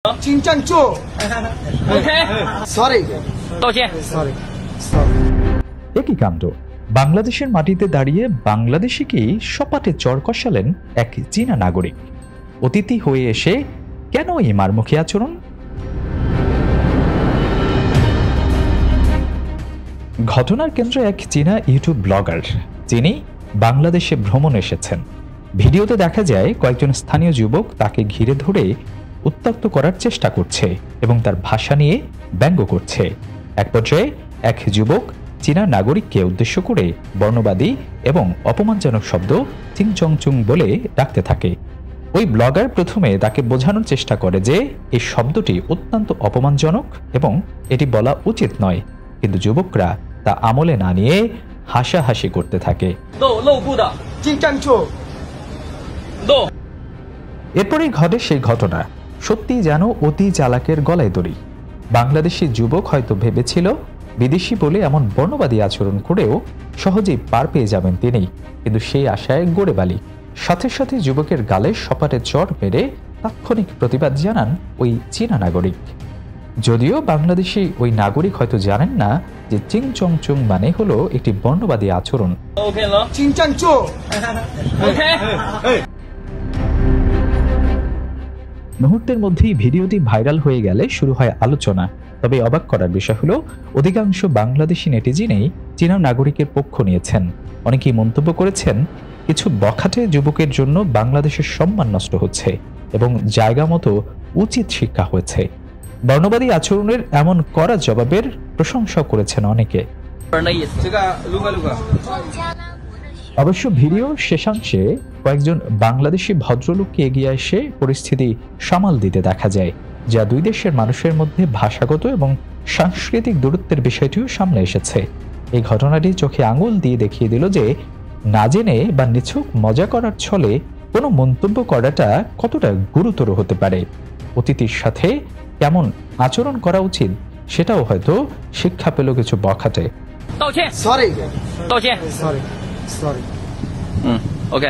金站住 OK， ，sorry， 道歉。 sorry， একই কাণ্ড বাংলাদেশের মাটিতে দাঁড়িয়ে বাংলাদেশিকেই সপাটে চড় কষালেন এক চীনা নাগরিক। অতিথি হয়ে এসে কেন এই মারমুখী আচরণ? ঘটনার কেন্দ্রে এক চীনা ইউটিউব ব্লগার, যিনি বাংলাদেশে ভ্রমণ এসেছেন। ভিডিওতে দেখা যায় কয়েকজন স্থানীয় যুবক তাকে ঘিরে ধরে উত্ত্যক্ত করার চেষ্টা করছে এবং তার ভাষা নিয়ে ব্যঙ্গ করছে। এক পর্যায়ে এক যুবক চীনা নাগরিককে উদ্দেশ্য করে বর্ণবাদী এবং অপমানজনক শব্দ চিংচংচুং বলে ডাকতে থাকে। ওই ব্লগার প্রথমে তাকে বোঝানোর চেষ্টা করে যে এই শব্দটি অত্যন্ত অপমানজনক এবং এটি বলা উচিত নয়, কিন্তু যুবকরা তা আমলে না নিয়ে হাসাহাসি করতে থাকে।金站住， এরপরেই ঘটে সেই ঘটনা। সত্যি যেন অতি চালাকের গলায় দড়ি। বাংলাদেশি যুবক হয়তো ভেবেছিল বিদেশি বলে এমন বর্ণবাদী আচরণ করেও সহজেই পার পেয়ে যাবেন তিনি, কিন্তু সেই আশায় গড়ে বালি। সাথে সাথে যুবকের গালে সপাটে চড় মেরে তাৎক্ষণিক প্রতিবাদ জানান ওই চীনা নাগরিক। যদিও বাংলাদেশি ওই নাগরিক হয়তো জানেন না যে চিংচংচুং মানে হলো একটি বর্ণবাদী আচরণ। OK 了 金站住， ，OK。 মুহূর্তের মধ্যেই ভিডিওটি ভাইরাল হয়ে গেলে শুরু হয় আলোচনা। তবে অবাক করার বিষয় হলো অধিকাংশ বাংলাদেশি নেটিজেনই চীনা নাগরিকের পক্ষ নিয়েছেন। অনেকেই মন্তব্য করেছেন কিছু বখাটে যুবকের জন্য বাংলাদেশের সম্মান নষ্ট হচ্ছে এবং জায়গা মতো উচিত শিক্ষা হয়েছে। বর্ণবাদী আচরণের এমন কড়া জবাবের প্রশংসা করেছেন অনেকে। 的意思。这个撸个。 অবশ্য ভিডিও শেষাংশে কয়েকজন বাংলাদেশি ভদ্রলোককে এগিয়ে এসে পরিস্থিতি সামাল দিতে দেখা যায়, যা দুই দেশের মানুষের মধ্যে ভাষাগত এবং সাংস্কৃতিক দূরত্বের বিষয়টিও সামনে এসেছে। এই ঘটনাটি চোখে আঙুল দিয়ে দেখিয়ে দিল যে না জেনে বা নিছক মজা করার ছলে কোনো মন্তব্য করাটা কতটা গুরুতর হতে পারে। অতিথির সাথে কেমন আচরণ করা উচিত সেটাও হয়তো শিক্ষা পেল কিছু বখাটে। 道歉， sorry， 道歉。 sorry，sorry。 OK。